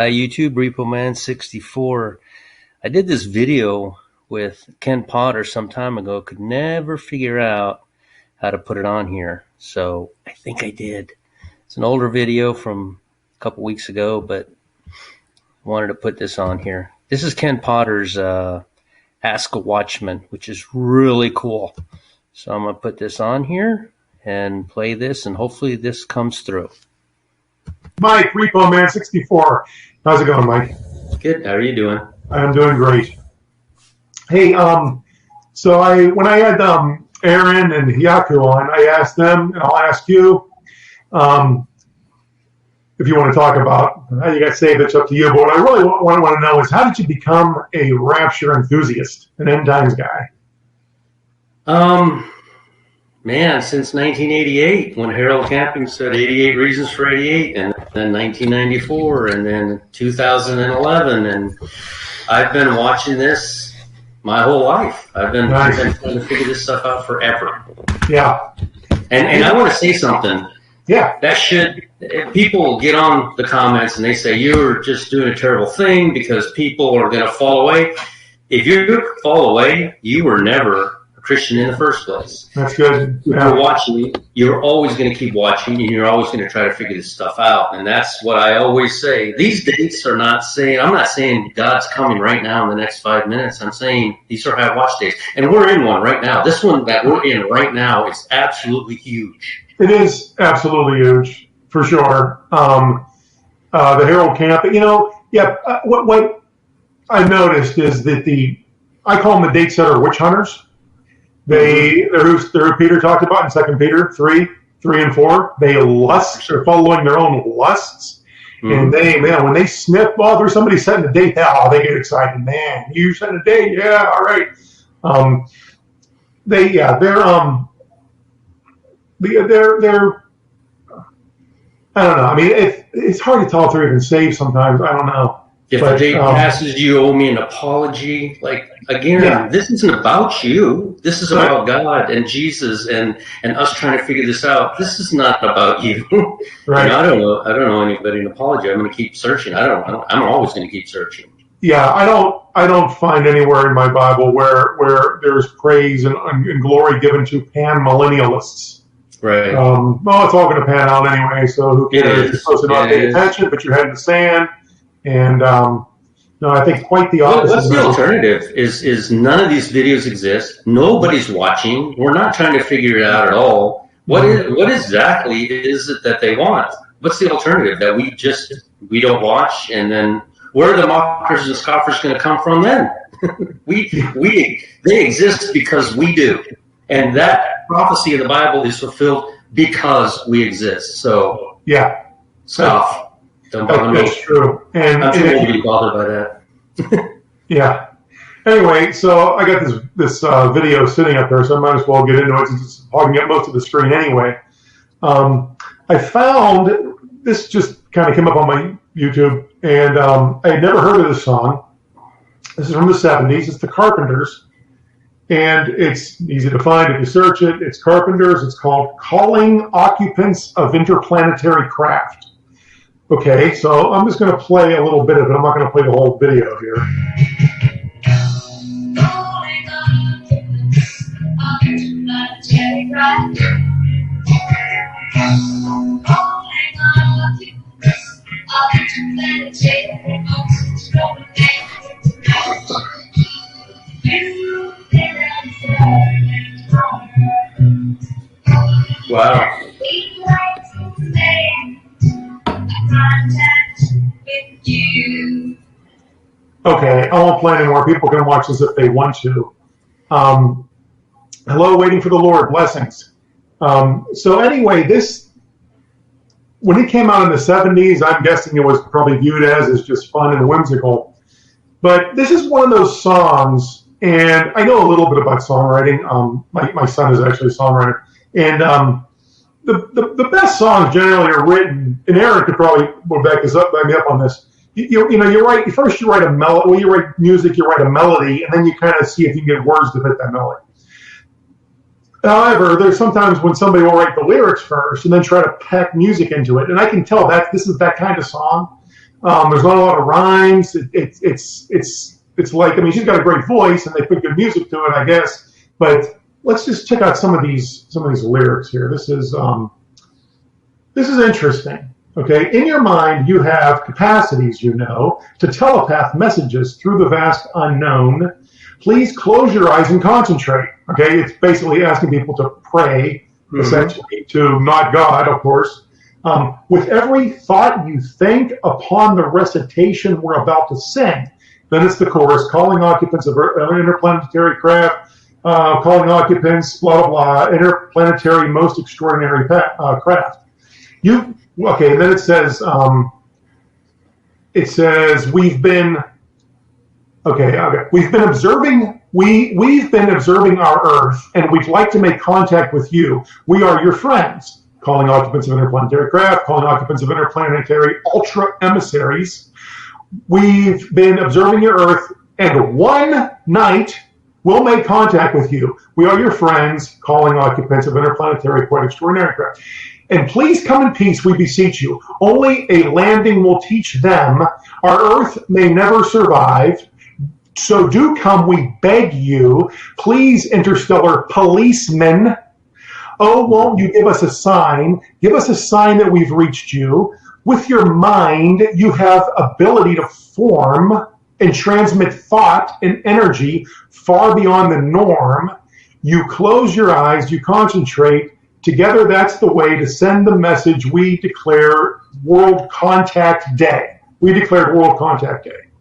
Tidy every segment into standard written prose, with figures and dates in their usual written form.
Hi, YouTube, RepoMan64. I did this video with Ken Potter some time ago. Could never figure out how to put it on here. So I think I did. It's an older video from a couple weeks ago, but I wanted to put this on here. This is Ken Potter's Ask a Watchman, which is really cool. So I'm going to put this on here and play this, and hopefully this comes through. Mike, RepoMan64. How's it going, Mike? Good. How are you doing? I'm doing great. Hey, so when I had Aaron and Yaku on, I asked them, and I'll ask you, if you want to talk about how you got saved. It's up to you. But what I really want to know is, how did you become a Rapture enthusiast, an end times guy? Man, since 1988, when Harold Camping said 88 Reasons for 88, and then 1994, and then 2011, and I've been watching this my whole life. I've been trying to figure this stuff out forever. Yeah. And I want to say something. Yeah. That if people get on the comments and they say, you're just doing a terrible thing because people are going to fall away. If you fall away, you were never Christian in the first place. That's good. Yeah. You're watching, you're always going to keep watching, and you're always going to try to figure this stuff out. And that's what I always say. These dates are not saying, I'm not saying God's coming right now in the next 5 minutes. I'm saying these are high watch days. And we're in one right now. This one that we're in right now is absolutely huge. It is absolutely huge, for sure. The Harold Camp, what I noticed is that I call them the date setter witch hunters. They're who Peter talked about in 2 Peter 3 and 4. They lust, they're following their own lusts. And when they sniff, there's somebody setting a date, they get excited. Man, you setting a date? Yeah, all right. They're I don't know. I mean, it's hard to tell if they're even saved sometimes. I don't know. If the date passes, you owe me an apology. This isn't about you. This is about God and Jesus and us trying to figure this out. This is not about you. Right. I don't know anybody an apology. I'm going to keep searching. I'm always going to keep searching. Yeah, I don't find anywhere in my Bible where there's praise and glory given to pan-millennialists. Right. It's all going to pan out anyway, so who cares? You're supposed to not pay attention, but your head in the sand. And I think quite the opposite. What's the alternative? Is none of these videos exist? Nobody's watching. We're not trying to figure it out at all. What exactly is it that they want? What's the alternative? That we don't watch, and then where are the mockers and scoffers going to come from then? They exist because we do, and that prophecy in the Bible is fulfilled because we exist. So yeah, stuff. Don't bother me. That's true. And I'm too old to be bothered by that. Yeah. Anyway, so I got this video sitting up there, so I might as well get into it since it's hogging up most of the screen anyway. I found this just kind of came up on my YouTube, and I had never heard of this song. This is from the 70s. It's the Carpenters, and it's easy to find if you search it. It's Carpenters. It's called Calling Occupants of Interplanetary Craft. Okay, so I'm just going to play a little bit of it. I'm not going to play the whole video here. Wow. Okay, I won't play anymore. People can watch this if they want to. Hello, waiting for the Lord. Blessings. So anyway, when it came out in the 70s, I'm guessing it was probably viewed as just fun and whimsical. But this is one of those songs, and I know a little bit about songwriting. My son is actually a songwriter. And the best songs generally are written, and Aaron could probably back me up on this. You write a melody. Well, you write music, you write a melody, and then you kind of see if you can get words to fit that melody. However, there's sometimes when somebody will write the lyrics first and then try to pack music into it, and I can tell that this is that kind of song. There's not a lot of rhymes. It's like, I mean, she's got a great voice, and they put good music to it, I guess. But let's just check out some of these lyrics here. This is interesting. Okay, in your mind, you have capacities, to telepath messages through the vast unknown. Please close your eyes and concentrate. Okay, it's basically asking people to pray, essentially, to not God, of course. With every thought you think upon the recitation we're about to sing. Then it's the chorus, calling occupants of interplanetary craft, calling occupants, blah, blah, blah, interplanetary most extraordinary craft. Okay, and then it says we've been observing our Earth, and we'd like to make contact with you. We are your friends. Calling occupants of interplanetary craft, calling occupants of interplanetary ultra emissaries. We've been observing your Earth, and one night we'll make contact with you. We are your friends, calling occupants of interplanetary quite extraordinary craft. And please come in peace, we beseech you. Only a landing will teach them. Our Earth may never survive. So do come, we beg you. Please, interstellar policemen. Oh, won't you give us a sign? Give us a sign that we've reached you. With your mind, you have ability to form and transmit thought and energy far beyond the norm. You close your eyes, you concentrate. Together, that's the way to send the message. We declare World Contact Day. We declared World Contact Day.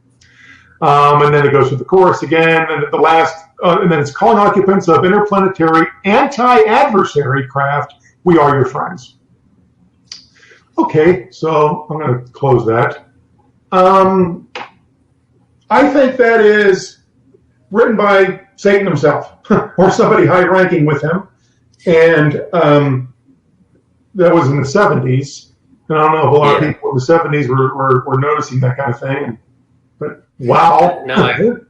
And then it goes to the chorus again, and at the last, and then it's calling occupants of interplanetary anti-adversary craft. We are your friends. Okay, so I'm going to close that. I think that is written by Satan himself, or somebody high-ranking with him. And that was in the 70s. And I don't know if a lot of people in the 70s were noticing that kind of thing. But wow. No,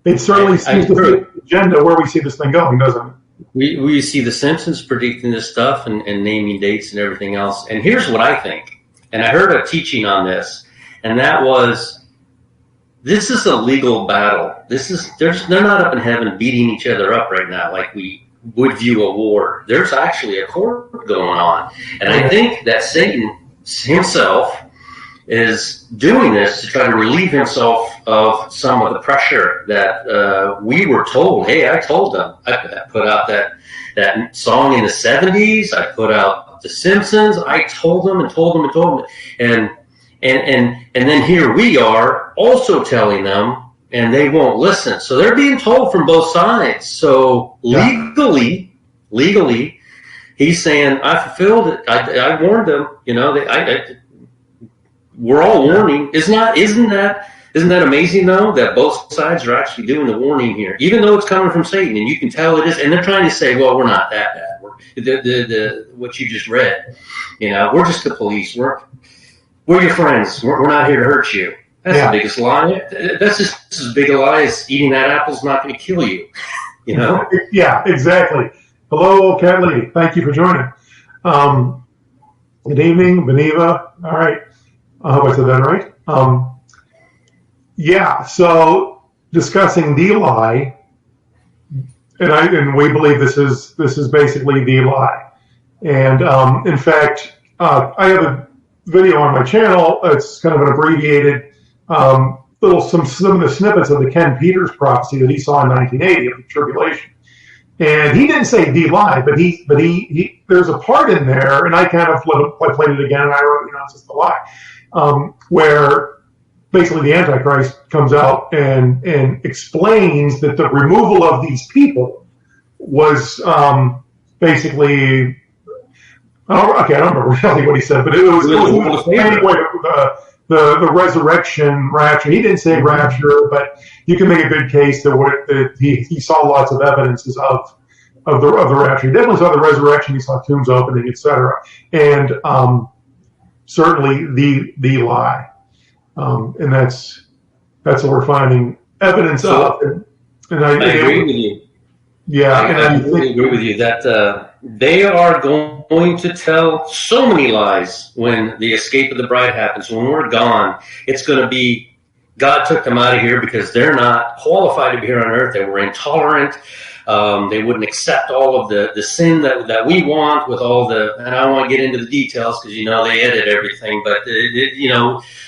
it certainly seems to fit the agenda where we see this thing going, doesn't it? We see the Simpsons predicting this stuff and naming dates and everything else. And here's what I think. And I heard a teaching on this, and that was, this is a legal battle. They're not up in heaven beating each other up right now like we would view a war. There's actually a court going on. And I think that Satan himself is doing this to try to relieve himself of some of the pressure that we were told. Hey, I told them. I put out that song in the 70s. I put out The Simpsons. I told them. And then here we are also telling them, and they won't listen. So they're being told from both sides. So legally, he's saying, I fulfilled it. I warned them. We're all warning. Isn't that amazing though, that both sides are actually doing the warning here, even though it's coming from Satan, and you can tell it is, and they're trying to say, well, we're not that bad. We're what you just read, we're just the police. We're your friends. We're not here to hurt you. That's the biggest lie. That's just as big a lie as eating that apple's not going to kill you. Yeah, exactly. Hello, cat lady. Thank you for joining. Good evening, Beneva. All right. I hope I said that right. So discussing the lie, and we believe this is basically the lie. And in fact, I have a video on my channel. It's kind of an abbreviated some of the snippets of the Ken Peters prophecy that he saw in 1980 of the tribulation. And he didn't say the lie, but he there's a part in there, and I kind of played it again, and I wrote, it's just a lie. Where basically the Antichrist comes out and explains that the removal of these people was basically, I don't remember really what he said, but it was anyway the resurrection, rapture. He didn't say rapture, but you can make a good case that he saw lots of evidences of the rapture. He definitely saw the resurrection. He saw tombs opening, etc. And certainly the lie, and that's what we're finding evidence of. And I agree with you. Yeah, I agree with you that They are going to tell so many lies when the escape of the bride happens. When we're gone, it's going to be God took them out of here because they're not qualified to be here on earth. They were intolerant. They wouldn't accept all of the sin that we want with all the, and I don't want to get into the details because, they edit everything, but,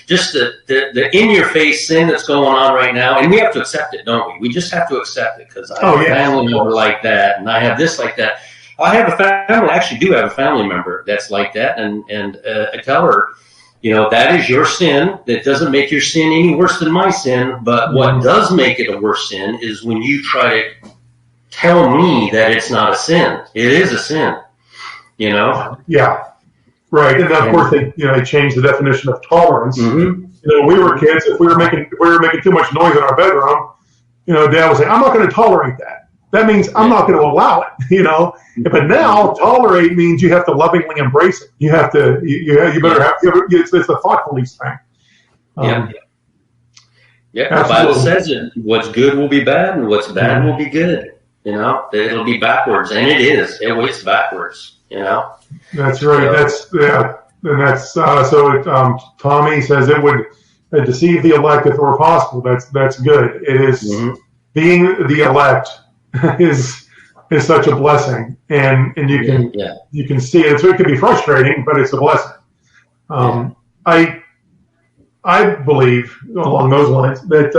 just the in-your-face sin that's going on right now, and we have to accept it, don't we? We just have to accept it because I have a family member like that, and I have this like that. I have a family, I actually do have a family member that's like that, and I tell her, that is your sin. That doesn't make your sin any worse than my sin, but what does make it a worse sin is when you try to tell me that it's not a sin. It is a sin, Yeah, right. And of course, they changed the definition of tolerance. Mm-hmm. When we were kids, if we were making too much noise in our bedroom, Dad would say, "I'm not going to tolerate that." That means I'm not going to allow it. But now tolerate means you have to lovingly embrace it. You have to. You better have. It's the thought police thing. The Bible says it. What's good will be bad, and what's bad will be good. It'll be backwards, and it is. It's backwards. That's right. So, and that's so. Tommy says it would deceive the elect if it were possible. That's good. It is being the elect is such a blessing, and you can see it. So it can be frustrating, but it's a blessing. I believe along those lines that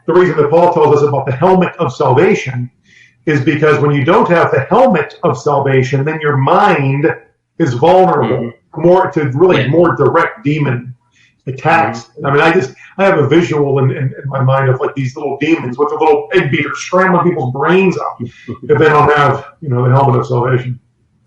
the reason that Paul tells us about the helmet of salvation is because when you don't have the helmet of salvation, then your mind is vulnerable more direct demon attacks. I mean, I have a visual in my mind of like these little demons with a little egg beater scrambling people's brains up if they don't have, the helmet of salvation.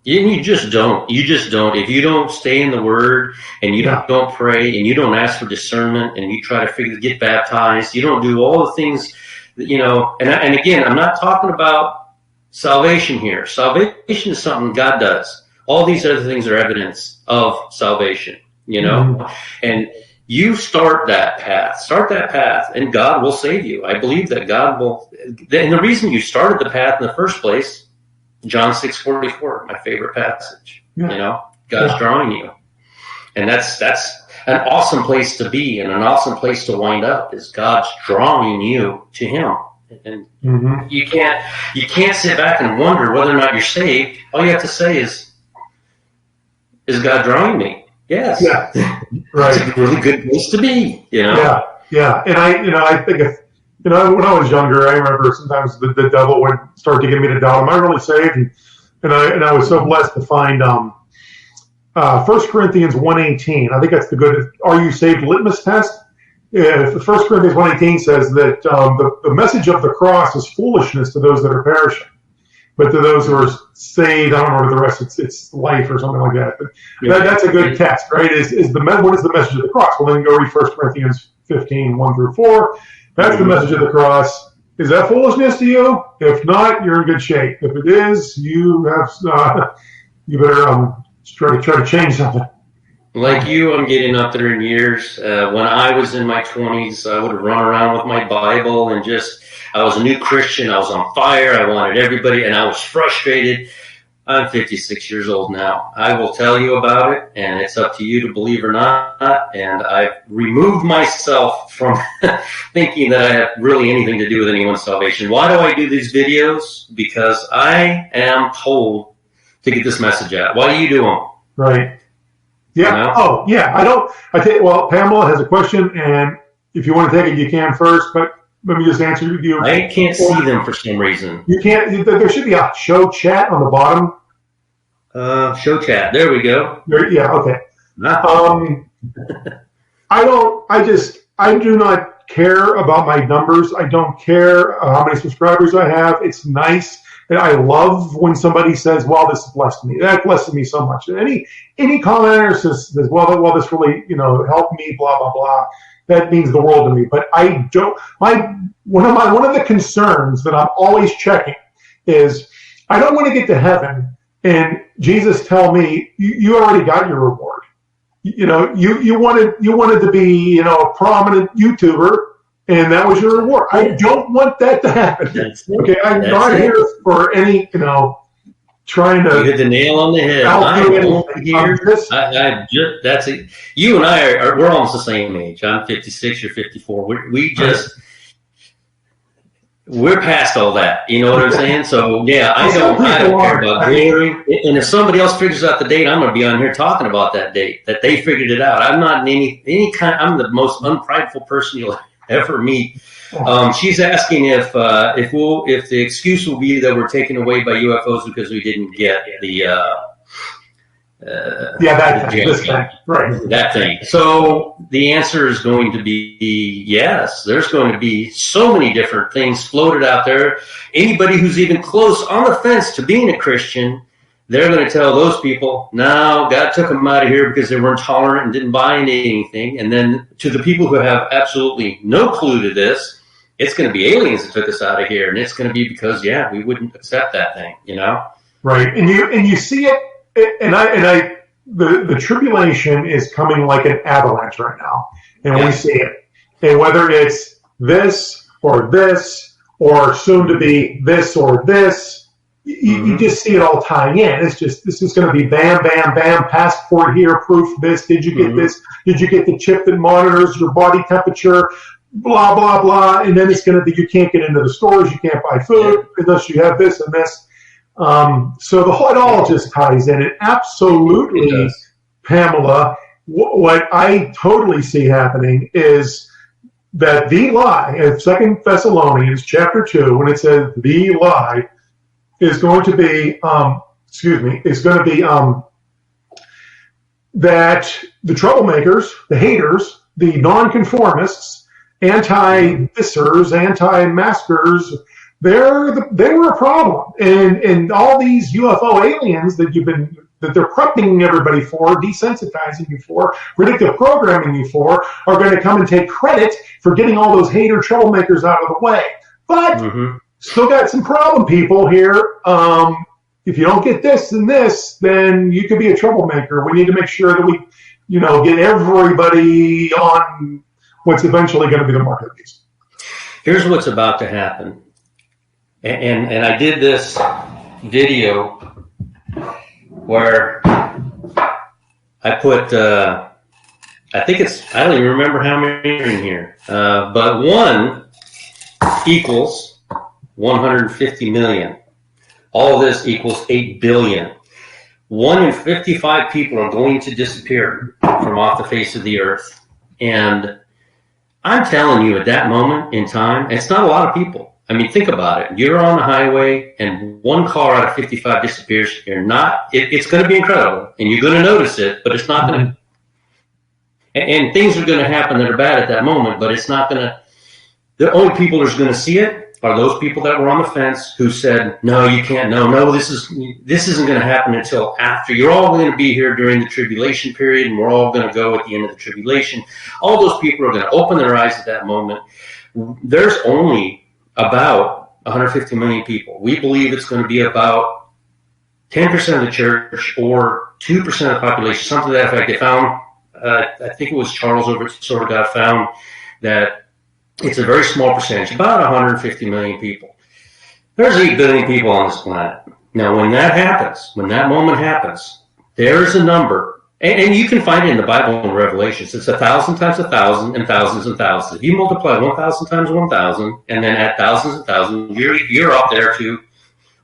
You just don't. If you don't stay in the Word and you don't pray and you don't ask for discernment and you try to get baptized, you don't do all the things, and again, I'm not talking about salvation here. Salvation is something God does. All these other things are evidence of salvation, and you start that path, and God will save you. I believe that God will, and the reason you started the path in the first place, John 6:44, my favorite passage. God's drawing you, and that's an awesome place to be, and an awesome place to wind up. Is God's drawing you to Him, and you can't sit back and wonder whether or not you're saved. All you have to say is God drawing me? Yes. Yeah. Right. It's a really good place to be. Yeah. Yeah. And I think if. When I was younger, I remember sometimes the devil would start to get me to doubt, am I really saved? And I was so blessed to find 1 Corinthians 1:18. I think that's the good, are you saved litmus test? 1 Corinthians 1:18 says that the message of the cross is foolishness to those that are perishing. But to those who are saved, I don't remember the rest, it's life or something like that. But that's a good test, right? What is the message of the cross? Well, then go read 1 Corinthians 15:1-4. That's the message of the cross. Is that foolishness to you? If not, you're in good shape. If it is, you better try to change something. Like you, I'm getting up there in years. When I was in my 20s, I would run around with my Bible and I was a new Christian. I was on fire. I wanted everybody, and I was frustrated. I'm 56 years old now. I will tell you about it, and it's up to you to believe or not. And I've removed myself from thinking that I have really anything to do with anyone's salvation. Why do I do these videos? Because I am told to get this message out. Why do you do them? Right. Yeah. Oh, yeah. Pamela has a question, and if you want to take it, you can first, but let me just answer you. I can't see them for some reason. You can't. There should be a show chat on the bottom. Show chat. There we go. Yeah. Okay. I do not care about my numbers. I don't care how many subscribers I have. It's nice. And I love when somebody says, well, this blessed me. That blessed me so much. And any commenter says, well, this really, helped me, blah, blah, blah. That means the world to me. But I don't, one of the concerns that I'm always checking is I don't want to get to heaven and Jesus tell me, you already got your reward. You wanted to be, a prominent YouTuber, and that was your reward. I don't want that to happen. Okay, I'm not here for any, trying You to hit the nail on the head. I'm only here. I just, that's it. You and I we're almost the same age. I'm 56, you're 54. We're past all that. You know what I'm saying? So yeah, I don't care about glory. And if somebody else figures out the date, I'm going to be on here talking about that date, that they figured it out. I'm not in any kind, I'm the most unprideful person you'll ever meet. She's asking if the excuse will be that we're taken away by UFOs because we didn't get that thing. So the answer is going to be yes. There's going to be so many different things floated out there. Anybody who's even close on the fence to being a Christian, they're going to tell those people, no, God took them out of here because they weren't tolerant and didn't buy into anything. And then to the people who have absolutely no clue to this, it's going to be aliens that took us out of here, and it's going to be because we wouldn't accept that thing, Right, and you see it, the tribulation is coming like an avalanche right now, and we see it, and whether it's this or soon to be this or this, you just see it all tying in. This is going to be bam, bam, bam, passport here, proof this. Did you get this? Did you get the chip that monitors your body temperature? Blah, blah, blah. And then it's going to be, you can't get into the stores, you can't buy food unless you have this and this. So it all just ties in. It absolutely, Pamela, what I totally see happening is that the lie in 2 Thessalonians chapter 2, when it says the lie, is going to be, that the troublemakers, the haters, the nonconformists, anti-dissers, anti-maskers, they were a problem. And all these UFO aliens that they're prepping everybody for, desensitizing you for, predictive programming you for, are going to come and take credit for getting all those hater troublemakers out of the way. But still got some problem people here. If you don't get this and this, then you could be a troublemaker. We need to make sure that we, get everybody on what's eventually going to be the mark of the beast. Here's what's about to happen. And I did this video where I put, I don't even remember how many are in here, but 1 equals 150 million. All of this equals 8 billion. 1 in 55 people are going to disappear from off the face of the earth. And I'm telling you, at that moment in time, it's not a lot of people. I mean, think about it. You're on the highway and 1 car out of 55 disappears. It's going to be incredible and you're going to notice it, but it's not going to, and things are going to happen that are bad at that moment, but it's not going to, the only people who's going to see it are those people that were on the fence who said, no, you can't, no, this isn't going to happen until after. You're all going to be here during the tribulation period, and we're all going to go at the end of the tribulation. All those people are going to open their eyes at that moment. There's only about 150 million people. We believe it's going to be about 10% of the church or 2% of the population, something to that effect. They found, I think it was Charles over at Sword of God found that it's a very small percentage, about 150 million people. There's 8 billion people on this planet. Now, when that happens, when that moment happens, there's a number, and you can find it in the Bible and Revelations. It's 1,000 times 1,000 and thousands and thousands. If you multiply 1,000 times 1,000 and then add thousands and thousands, you're up there to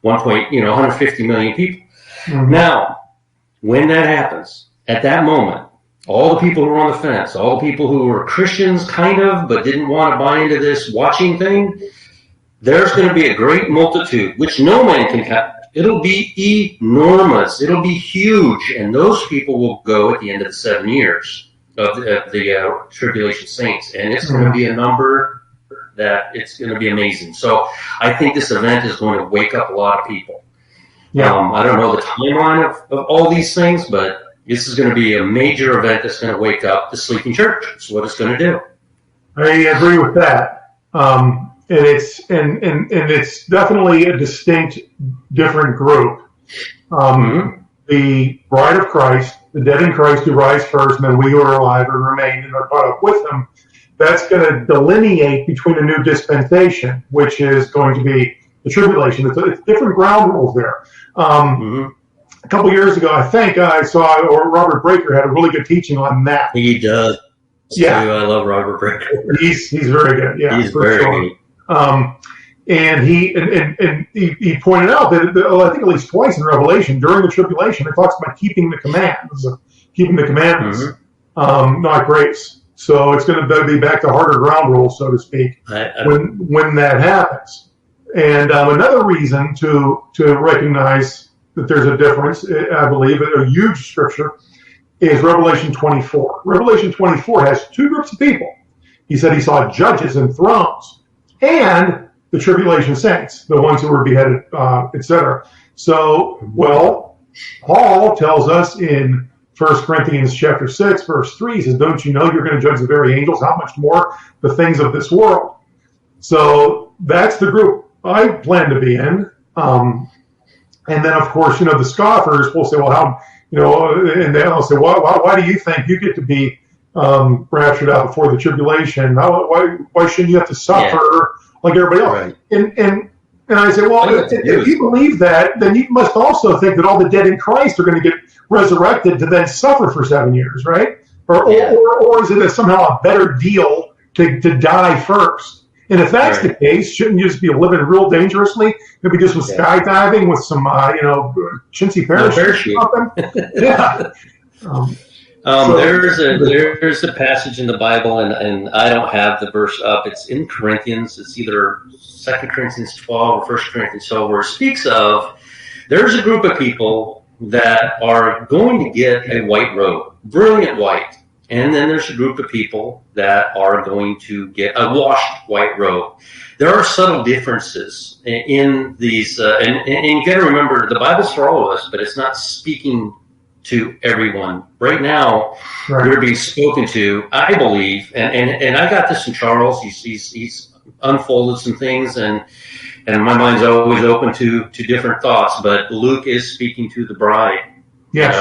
150 million people. Now, when that happens, at that moment, all the people who were on the fence, all the people who were Christians, kind of, but didn't want to buy into this watching thing, there's going to be a great multitude, which no man can count. It'll be enormous. It'll be huge. And those people will go at the end of the 7 years of the tribulation saints. And it's going to be a number that it's going to be amazing. So I think this event is going to wake up a lot of people. I don't know the timeline of all these things, but this is going to be a major event that's going to wake up the sleeping church. That's what it's going to do. I agree with that. And it's definitely a distinct, different group. The bride of Christ, the dead in Christ who rise first, and then we who are alive and remain and are caught up with them. That's going to delineate between a new dispensation, which is going to be the tribulation. It's different ground rules there. A couple years ago, I think I saw, or Robert Breaker had a really good teaching on that. He does. Yeah, too. I love Robert Breaker. He's very good. Yeah, he's very good. And he pointed out that I think at least twice in Revelation during the tribulation, it talks about keeping the commands, not grace. So it's going to be back to harder ground rules, so to speak, when that happens. And another reason to recognize that there's a difference, I believe, a huge scripture, is Revelation 24. Revelation 24 has two groups of people. He said he saw judges and thrones, and the tribulation saints, the ones who were beheaded, etc. So, well, Paul tells us in 1 Corinthians chapter 6, verse 3, he says, don't you know you're going to judge the very angels? How much more the things of this world? So that's the group I plan to be in. And then, of course, the scoffers will say, well, how, and they'll say, well, why do you think you get to be raptured out before the tribulation? Why shouldn't you have to suffer like everybody else? Right. And I say, well, if you believe that, then you must also think that all the dead in Christ are going to get resurrected to then suffer for 7 years, right? Or is it somehow a better deal to die first? And if that's the case, shouldn't you just be living real dangerously? Maybe just with skydiving with some, chintzy parachute or something? Yeah. There's a passage in the Bible, and I don't have the verse up. It's in Corinthians. It's either 2 Corinthians 12 or 1 Corinthians 12, where it speaks of there's a group of people that are going to get a white robe, brilliant white. And then there's a group of people that are going to get a washed white robe. There are subtle differences in these, and you got to remember, the Bible's for all of us, but it's not speaking to everyone. Right now, we're being spoken to, I believe, and I got this from Charles. He's unfolded some things, and my mind's always open to different thoughts, but Luke is speaking to the bride. Yes.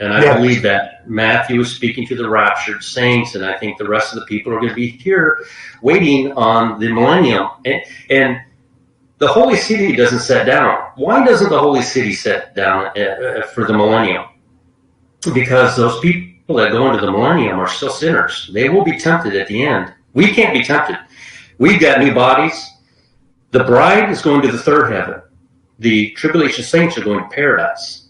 And I believe that Matthew is speaking to the raptured saints, and I think the rest of the people are going to be here waiting on the millennium. And the holy city doesn't set down. Why doesn't the holy city set down for the millennium? Because those people that go into the millennium are still sinners. They will be tempted at the end. We can't be tempted. We've got new bodies. The bride is going to the third heaven. The tribulation saints are going to paradise.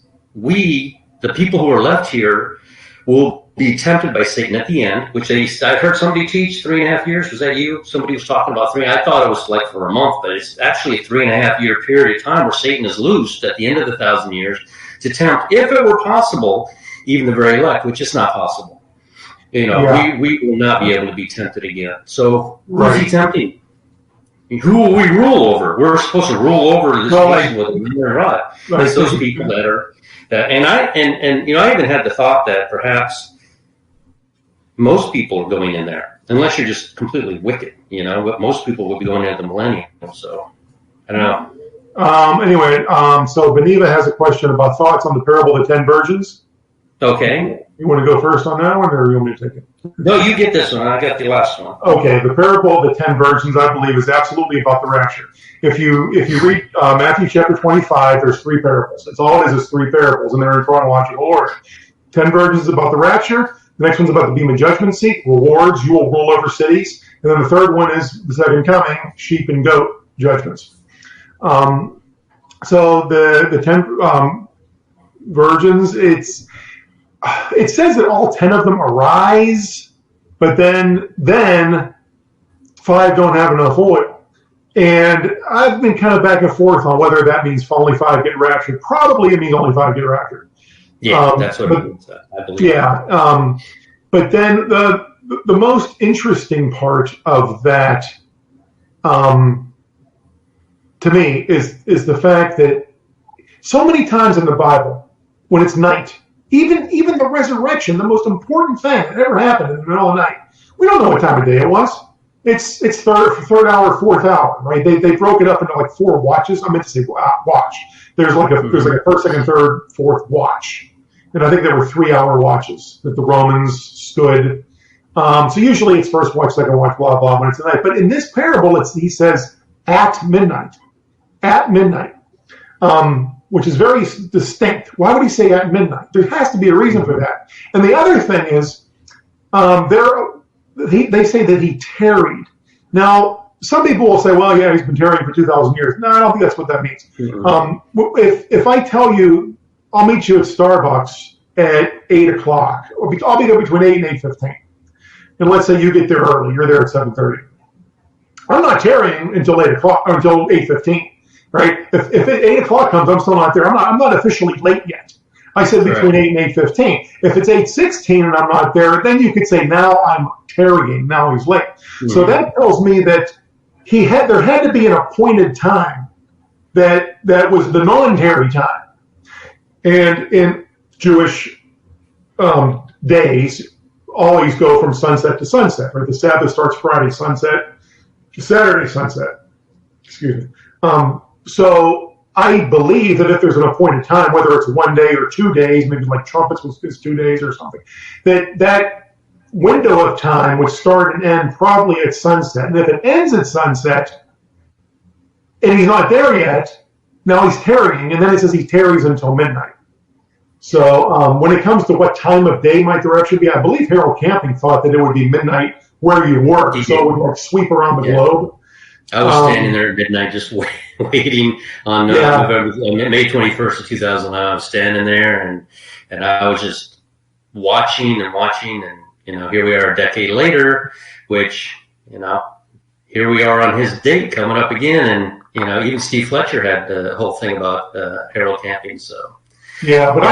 The people who are left here, will be tempted by Satan at the end, which I heard somebody teach 3.5 years. Was that you? Somebody was talking about 3. I thought it was like for a month, but it's actually a 3.5 year period of time where Satan is loosed at the end of the 1,000 years to tempt, if it were possible, even the very elect, which is not possible. We will not be able to be tempted again. So who's he tempting? Who will we rule over? We're supposed to rule over this nation with a rod. It's those people that are. And I even had the thought that perhaps most people are going in there, unless you're just completely wicked, but most people will be going into the millennium. So I don't know. Anyway, so Beneva has a question about thoughts on the parable of the 10 virgins. Okay. You want to go first on that one, or you want me to take it? No, you get this one. I got the last one. Okay, the parable of the 10 virgins, I believe, is absolutely about the rapture. If you read Matthew chapter 25, there's 3 parables. That's all it is 3 parables, and they're in chronological order. 10 virgins is about the rapture. The next one's about the bema judgment seat, rewards. You will rule over cities. And then the third one is the second coming, sheep and goat judgments. So the 10 virgins, it says that all 10 of them arise, but then 5 don't have enough oil. And I've been kind of back and forth on whether that means only 5 get raptured. Probably it means only 5 get raptured. Yeah, that's what it means. I believe. Yeah. But then the most interesting part of that, to me, is the fact that so many times in the Bible, when it's night, even the resurrection, the most important thing that ever happened in the middle of the night, we don't know what time of day it was. It's third hour, fourth hour, right? They broke it up into like 4 watches. I meant to say watch. There's like a first, second, third, fourth watch, and I think there were 3-hour watches that the Romans stood. So usually it's first watch, second watch, blah blah when it's at night. But in this parable, he says at midnight, at midnight, which is very distinct. Why would he say at midnight? There has to be a reason for that. And the other thing is, they say that he tarried. Now, some people will say, well, yeah, he's been tarrying for 2,000 years. No, I don't think that's what that means. If I tell you, I'll meet you at Starbucks at 8 o'clock, I'll be there between 8 and 8:15. And let's say you get there early, you're there at 7:30. I'm not tarrying until 8 o'clock, or until 8:15, right? If 8 o'clock comes, I'm still not there. I'm not officially late yet. I said between 8 and 8:15. If it's 8:16 and I'm not there, then you could say now I'm tarrying. Now he's late. So that tells me that there had to be an appointed time that was the non-tarry time. And in Jewish days, always go from sunset to sunset. Right? The Sabbath starts Friday sunset to Saturday sunset. Excuse me. So I believe that if there's an appointed time, whether it's 1 day or 2 days, maybe like trumpets is 2 days or something, that window of time would start and end probably at sunset. And if it ends at sunset and he's not there yet, now he's tarrying, and then it says he tarries until midnight. So when it comes to what time of day might the rapture be, I believe Harold Camping thought that it would be midnight where you were, so it would like sweep around the globe. I was standing there at midnight just waiting on May 21st of 2009. I was standing there and I was just watching and here we are a decade later, which, here we are on his date coming up again. And, even Steve Fletcher had the whole thing about Harold Camping. So, yeah, but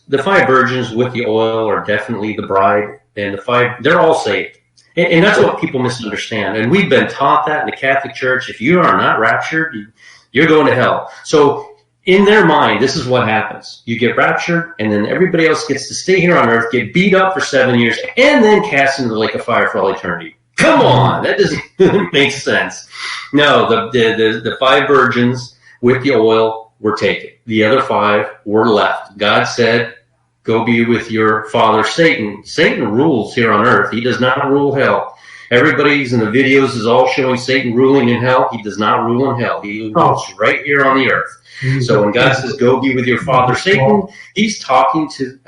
the five virgins with the oil are definitely the bride, and they're all saved. And that's what people misunderstand. And we've been taught that in the Catholic Church. If you are not raptured, you're going to hell. So in their mind, this is what happens. You get raptured, and then everybody else gets to stay here on earth, get beat up for 7 years, and then cast into the lake of fire for all eternity. Come on, that doesn't make sense. No, the five virgins with the oil were taken. The other five were left. God said, go be with your father, Satan. Satan rules here on earth. He does not rule hell. Everybody's in the videos is all showing Satan ruling in hell. He does not rule in hell. He rules right here on the earth. So when God says, go be with your father, Satan, he's talking to,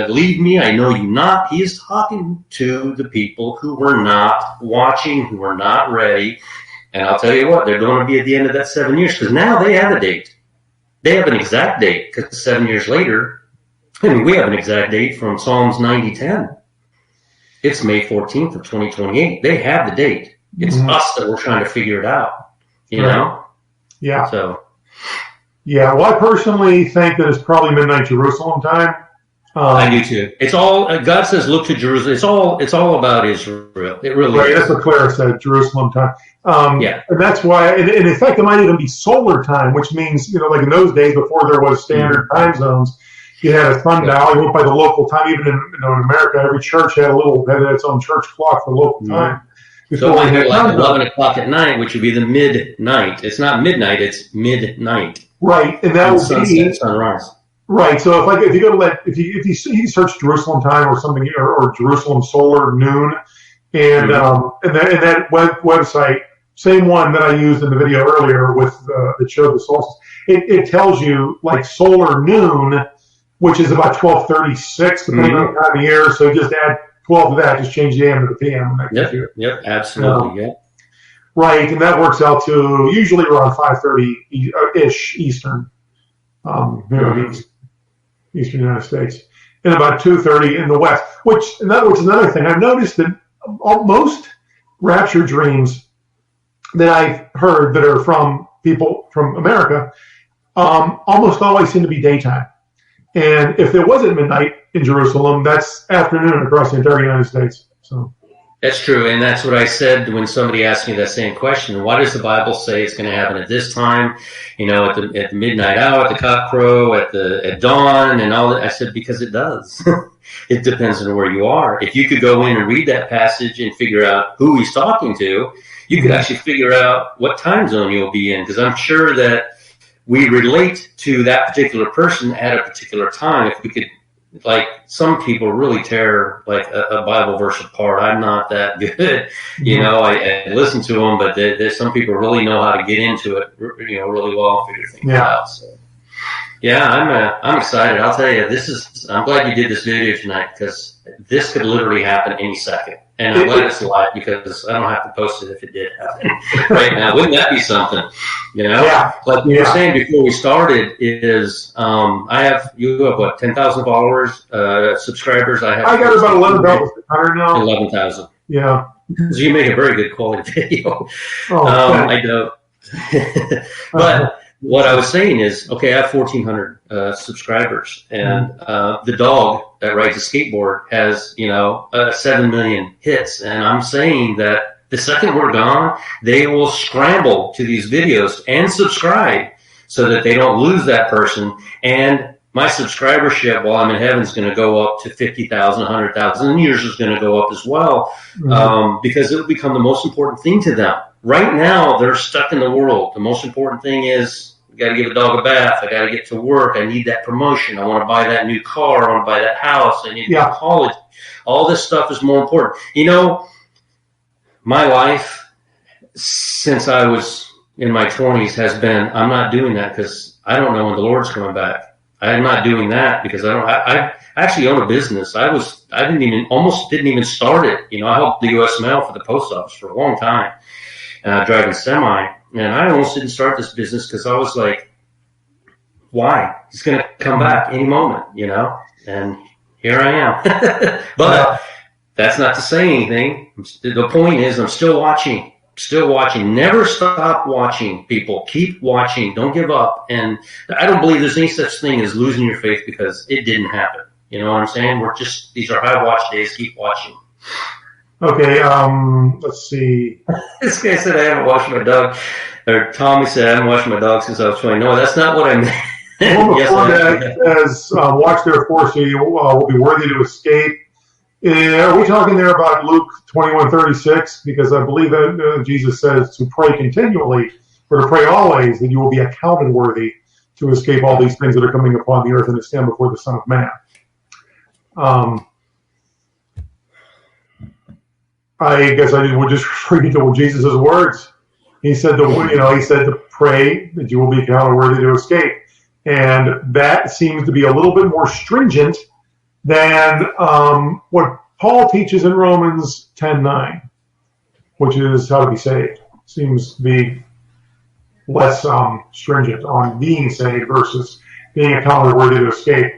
leave me, I know you not. He is talking to the people who were not watching, who were not ready. And I'll tell you what, they're going to be at the end of that 7 years, because now they have a date. They have an exact date, because 7 years later, we have an exact date from Psalms 90:10. It's May 14th of 2028. They have the date. It's us that we're trying to figure it out, you know? Yeah. So. Yeah, well, I personally think that it's probably midnight Jerusalem time. I do too. It's all, God says, look to Jerusalem. It's all about Israel. It really is. That's what Clara said, Jerusalem time. And that's why, and in fact, it might even be solar time, which means, like in those days before there was standard time zones, you had a sundial. You went by the local time. Even in America, every church had its own church clock for local time. So it might be like 11 o'clock at night, which would be the midnight. It's not midnight; it's midnight. Right, and that would be sunrise. Right. So if you search Jerusalem time or something, or Jerusalem solar noon, and that website, same one that I used in the video earlier with that showed the solstice, it tells you like solar noon, which is about 12:36 depending on the time of year. So just add 12 to that, just change the AM to the PM. Yep, absolutely, Right, and that works out to usually around 5:30-ish Eastern, Eastern United States, and about 2:30 in the West. Which is another thing. I've noticed that most rapture dreams that I've heard that are from people from America almost always seem to be daytime. And if it was at midnight in Jerusalem, that's afternoon across the entire United States. So that's true, and that's what I said when somebody asked me that same question. Why does the Bible say it's going to happen at this time? At the midnight hour, at the cock crow, at dawn, and all that. I said because it does. It depends on where you are. If you could go in and read that passage and figure out who he's talking to, you could actually figure out what time zone you'll be in. Because I'm sure that we relate to that particular person at a particular time. If we could like some people really tear like a Bible verse apart. I'm not that good, you know. I listen to them, but there's some people really know how to get into it, you know, really well, figure things out. So. Yeah, I'm excited. I'll tell you, I'm glad you did this video tonight because this could literally happen any second. And I'm glad it's live because I don't have to post it if it did happen right now. Wouldn't that be something? You know? Yeah. Like we were saying before we started is, you have what, 10,000 followers, subscribers? I got about 11,600 now. 11,000. Yeah. So you make a very good quality video. Oh, I know. But what I was saying is, okay, I have 1,400 subscribers, and the dog that rides a skateboard has, 7 million hits. And I'm saying that the second we're gone, they will scramble to these videos and subscribe so that they don't lose that person. And my subscribership while I'm in heaven is going to go up to 50,000, 100,000, and yours is going to go up as well, because it will become the most important thing to them. Right now, they're stuck in the world. The most important thing is, I got to give a dog a bath. I got to get to work. I need that promotion. I want to buy that new car. I want to buy that house. I need to go to college. All this stuff is more important. You know, my life since I was in my 20s has been, I'm not doing that because I don't know when the Lord's coming back. I'm not doing that because I actually own a business. almost didn't even start it. You know, I helped the U.S. mail for the post office for a long time, driving semi. And I almost didn't start this business because I was like, why? He's going to come back any moment, you know? And here I am. But that's not to say anything. The point is I'm still watching. Never stop watching, people. Keep watching. Don't give up. And I don't believe there's any such thing as losing your faith because it didn't happen. You know what I'm saying? These are high watch days. Keep watching. Okay, let's see. This guy said I haven't washed my dog. Or Tommy said I haven't washed my dog since I was 20. No, that's not what I meant. Well, before that says, watch therefore so you will be worthy to escape. Are we talking there about Luke 21:36? Because I believe that Jesus says to pray continually, or to pray always, that you will be accounted worthy to escape all these things that are coming upon the earth and to stand before the Son of Man. I guess I would just refer you to Jesus' words. He said to pray that you will be counted worthy to escape. And that seems to be a little bit more stringent than what Paul teaches in Romans 10:9, which is how to be saved. Seems to be less stringent on being saved versus being accounted worthy to escape.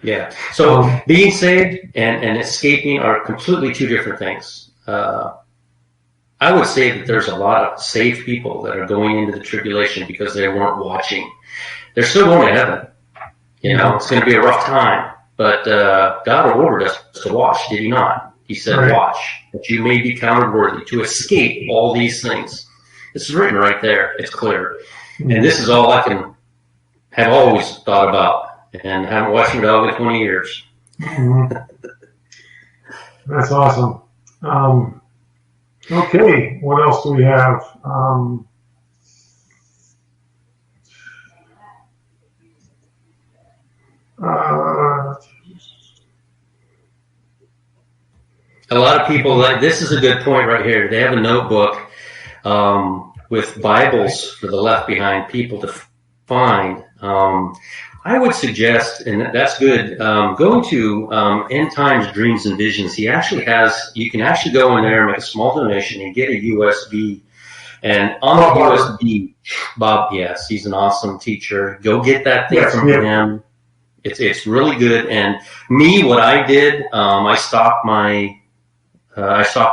Yeah. So being saved and escaping are completely two different things. I would say that there's a lot of saved people that are going into the tribulation because they weren't watching. They're still going to heaven. You know, it's going to be a rough time. But God ordered us to watch, did he not? He said, watch, that you may be counted worthy to escape all these things. This is written right there. It's clear. And this is all I have always thought about. And haven't watched my dog in 20 years. That's awesome. Okay, what else do we have? A lot of people, this is a good point right here. They have a notebook with Bibles for the left behind people to find. I would suggest, and that's good, going to End Times Dreams and Visions. He actually you can actually go in there and make a small donation and get a USB. And on the USB, Bob, yes, he's an awesome teacher. Go get that thing from him. It's really good. And me, what I did, I stocked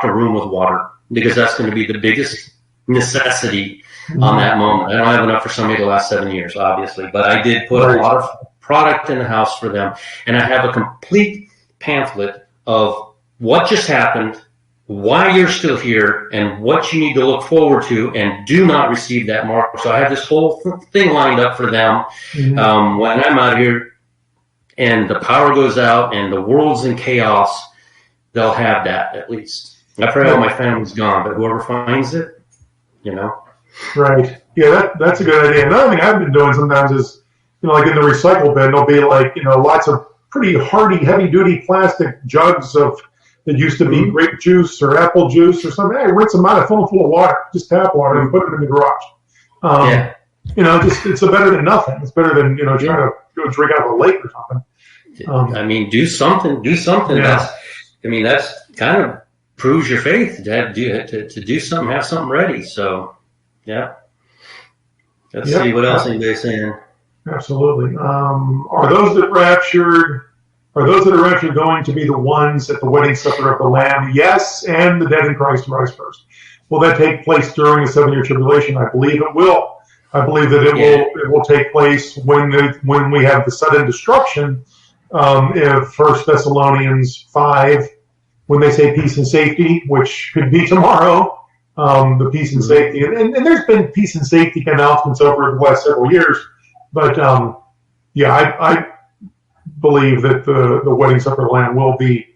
a room with water because that's going to be the biggest necessity on that moment. I don't have enough for somebody to last 7 years, obviously, but I did put a lot of product in the house for them. And I have a complete pamphlet of what just happened, why you're still here, and what you need to look forward to, and do not receive that mark. So I have this whole thing lined up for them. When I'm out here and the power goes out and the world's in chaos, they'll have that at least. I pray all my family's gone, but whoever finds it, you know. Right. Yeah, that's a good idea. Another thing I've been doing sometimes is, like in the recycle bin, there'll be lots of pretty hardy, heavy-duty plastic jugs that used to be grape juice or apple juice or something. I rinse them out, fill them full of water, just tap water, and put them in the garage. It's better than nothing. It's better than trying to go drink out of a lake or something. Do something. Yeah. That's kind of proves your faith to do something, have something ready. So, yeah. Let's see what else anybody's saying. Absolutely. Are those that are raptured going to be the ones at the wedding supper of the Lamb? Yes, and the dead in Christ rise first. Will that take place during the 7-year tribulation? I believe it will. I believe that it will take place when we have the sudden destruction. If 1 Thessalonians 5, when they say peace and safety, which could be tomorrow, the peace and safety, and there's been peace and safety announcements over the last several years, but I believe that the wedding supper of the Lamb will be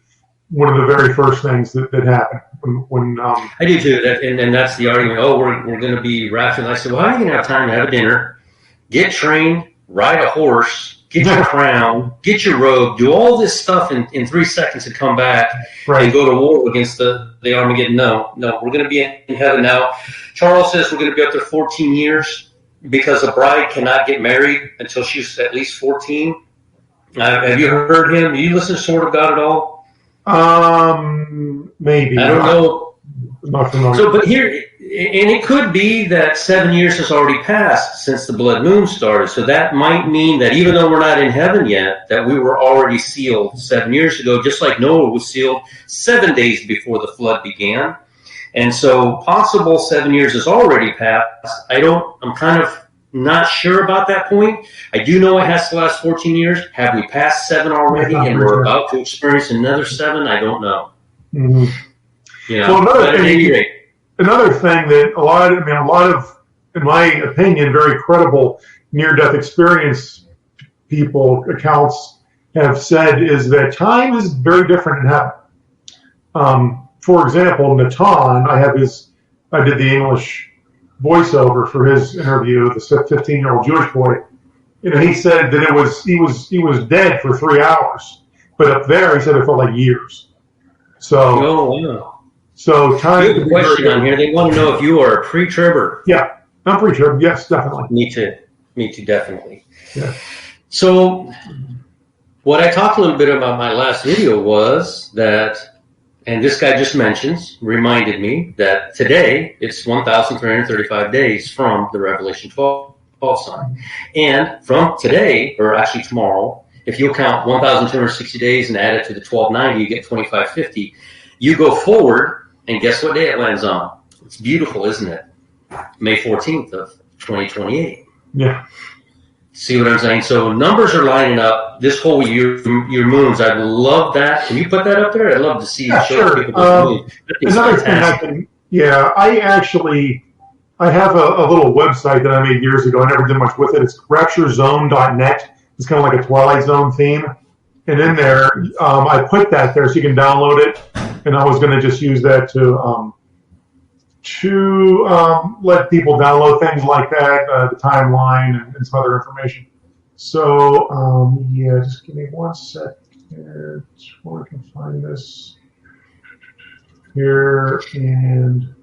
one of the very first things that happen when I do too, and that's the argument. Oh, we're going to be raptured. And I said, well, how are you going to have time to have a dinner, get trained, ride a horse, get your crown, get your robe, do all this stuff in 3 seconds and come back and go to war against the Armageddon? No, we're going to be in heaven now. Charles says we're going to be up there 14 years because a bride cannot get married until she's at least 14. Have you heard him? Do you listen to Sword of God at all? Maybe. I don't know. Not familiar. So, but here, and it could be that 7 years has already passed since the blood moon started. So that might mean that even though we're not in heaven yet, that we were already sealed 7 years ago, just like Noah was sealed 7 days before the flood began. And so possible 7 years has already passed. I'm kind of not sure about that point. I do know it has to last 14 years. Have we passed 7 already and we're about to experience another 7? I don't know. Mm-hmm. Another thing that a lot of, in my opinion, very credible near-death experience accounts have said is that time is very different in heaven. For example, Natan, I did the English voiceover for his interview, the 15-year-old Jewish boy. He said that he was dead for 3 hours, but up there he said it felt like years. So, So time. Good question on here. They want to know if you are a pre-tribber. Yeah, I'm pre-trib. Yes, definitely. Me too, definitely. Yeah. So, what I talked a little bit about my last video was that. And this guy just reminded me that today it's 1,335 days from the Revelation 12 sign. And from today, or actually tomorrow, if you count 1,260 days and add it to the 1,290, you get 2,550. You go forward, and guess what day it lands on? It's beautiful, isn't it? May 14th of 2028. Yeah. See what I'm saying? So numbers are lining up this whole year. Your moons, I love that. Can you put that up there? I'd love to see show sure. People moon. Another thing I have a little website that I made years ago. I never did much with it. It's rapturezone.net. It's kind of like a Twilight Zone theme. And in there, I put that there so you can download it. And I was going to just use that to let people download things like that, the timeline and some other information. So, just give me 1 second where I can find this here. And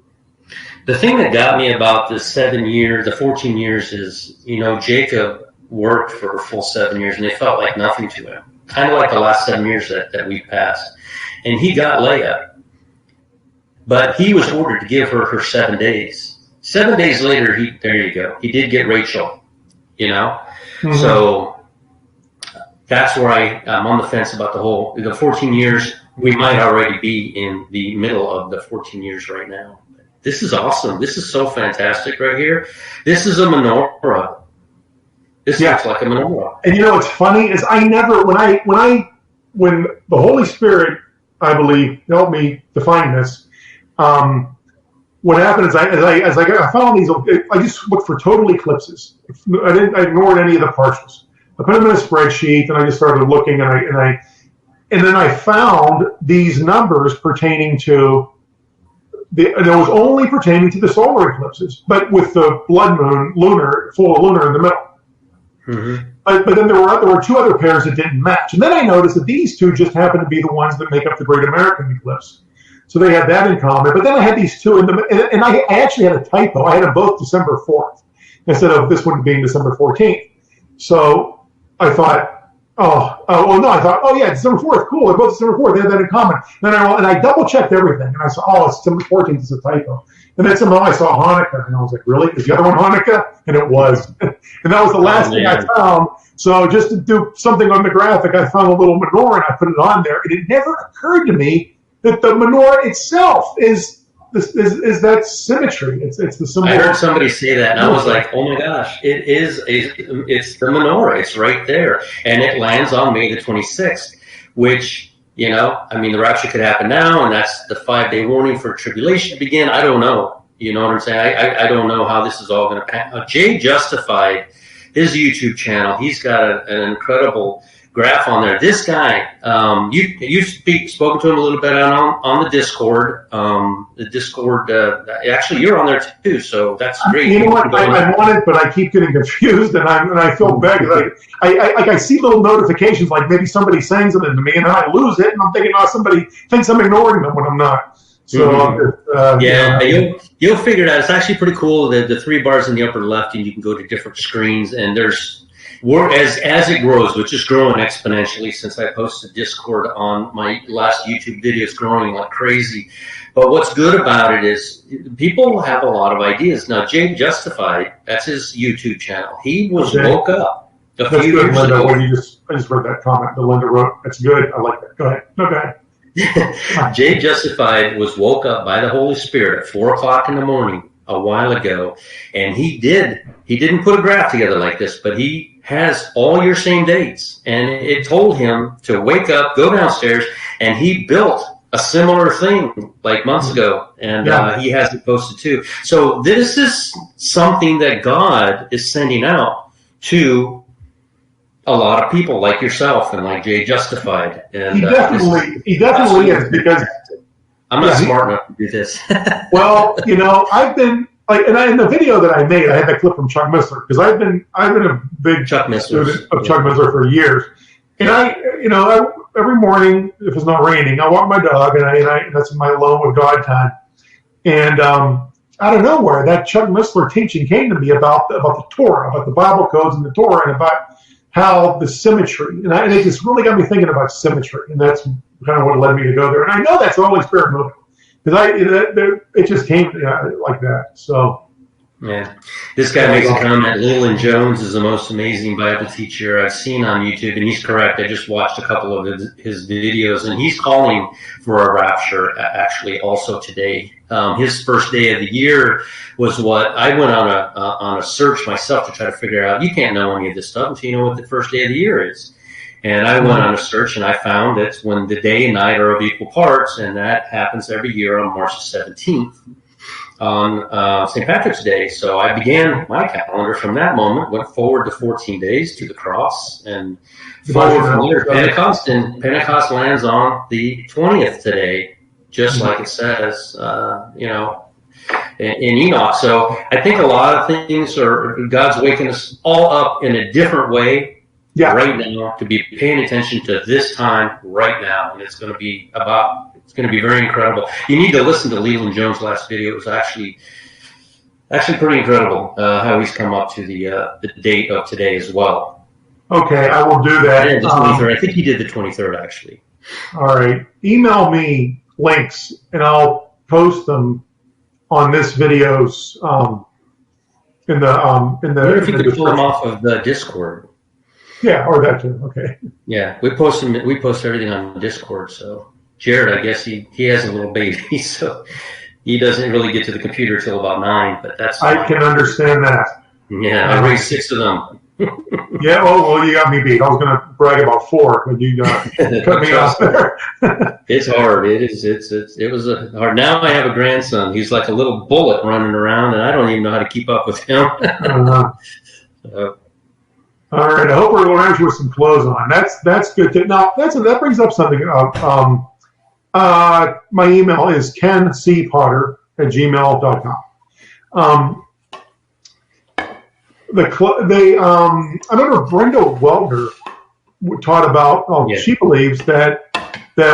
the thing that got me about the 7 years, the 14 years is, Jacob worked for a full 7 years and it felt like nothing to him. Kind of like the last 7 years that we've passed. And he got Leah. But he was ordered to give her 7 days. 7 days later, there you go. He did get Rachel, Mm-hmm. So that's where I'm on the fence about the 14 years. We might already be in the middle of the 14 years right now. This is awesome. This is so fantastic right here. This is a menorah. This looks like a menorah. And what's funny is I never, when the Holy Spirit, I believe, helped me define this, what happened is I found these, I just looked for total eclipses. I ignored any of the partials. I put them in a spreadsheet and I just started looking and then I found these numbers pertaining to and it was only pertaining to the solar eclipses, but with the blood moon, full lunar in the middle. Mm-hmm. but then there were two other pairs that didn't match. And then I noticed that these two just happen to be the ones that make up the Great American Eclipse. So they had that in common. But then I had these two, and I actually had a typo. I had them both December 4th instead of this one being December 14th. So I thought, I thought, oh yeah, December 4th, cool. They're both December 4th. They have that in common. And I double checked everything, and I saw, it's December 14th. It's a typo. And then somehow I saw Hanukkah, and I was like, really? Is the other one Hanukkah? And it was. And that was the last thing I found. So just to do something on the graphic, I found a little menorah, and I put it on there. And it never occurred to me that the menorah itself is that symmetry. It's the symbol. I heard somebody say that, and I was like, oh my gosh, it's the menorah. It's right there. And it lands on May the 26th, which, the rapture could happen now, and that's the 5-day warning for tribulation to begin. I don't know. You know what I'm saying? I don't know how this is all going to pan. Jay Justified, his YouTube channel, he's got an incredible graph on there. This guy, you've spoken to him a little bit on the Discord. Actually, you're on there too, so that's great. You know what? I'm on it, but I keep getting confused, and I feel bad. I see little notifications, like maybe somebody's saying something to me, and then I lose it, and I'm thinking, somebody thinks I'm ignoring them when I'm not. So you'll figure it out. It's actually pretty cool. The 3 bars in the upper left, and you can go to different screens, and there's as it grows, which is growing exponentially since I posted Discord on my last YouTube video. It's growing like crazy. But what's good about it is people have a lot of ideas. Now, Jay Justified, that's his YouTube channel. He woke up a few years ago. I just read that comment that Linda wrote. That's good. I like that. Go ahead. No, go ahead. Jay Justified was woke up by the Holy Spirit at 4 o'clock in the morning a while ago, and he didn't put a graph together like this, but he has all your same dates, and it told him to wake up, go downstairs, and he built a similar thing like months ago, and he has it posted too. So this is something that God is sending out to a lot of people like yourself and like Jay Justified. And he definitely is, because I'm not smart enough to do this. Well, I've been in the video that I made, I had that clip from Chuck Missler, because I've been a big Chuck student of Chuck Missler for years, and I every morning, if it's not raining, I walk my dog, and that's my alone with God time, and out of nowhere, that Chuck Missler teaching came to me about the Torah, about the Bible codes and the Torah, and about how the symmetry, and it just really got me thinking about symmetry, and that's kind of what led me to go there. And I know that's the Holy Spirit moving, because it just came like that. So yeah, this guy makes a comment. Leland Jones is the most amazing Bible teacher I've seen on YouTube, and he's correct. I just watched a couple of his videos, and he's calling for a rapture actually also today. His first day of the year was what I went on a search myself to try to figure out. You can't know any of this stuff until you know what the first day of the year is. And I went on a search, and I found it's when the day and night are of equal parts, and that happens every year on March 17th on St. Patrick's Day. So I began my calendar from that moment, went forward to 14 days to the cross, and forward from there, Pentecost, and Pentecost lands on the 20th today, just like it says, in Enoch. So I think a lot of things God's waking us all up in a different way right now, to be paying attention to this time right now. And it's going to be very incredible. You need to listen to Leland Jones' last video. It was actually pretty incredible how he's come up to the date of today as well. Okay, I will do that. Yeah, the 23rd. I think he did the 23rd, actually. All right. Email me links, and I'll post them on this video's in the. I wonder if you could pull them off of the Discord. Yeah, or that too. Okay. Yeah, we post everything on Discord. So Jared, I guess he has a little baby, so he doesn't really get to the computer till about 9. But that's fine. I can understand that. Yeah, I raised 6 of them. Yeah, well, you got me beat. I was going to brag about 4, but you cut me off there. It's hard. It was hard. Now I have a grandson. He's like a little bullet running around, and I don't even know how to keep up with him. All right. I hope we're going to with some clothes on. That's good. Now that brings up something. My email is kencpotter@gmail.com. I remember Brenda Welder taught about. She believes that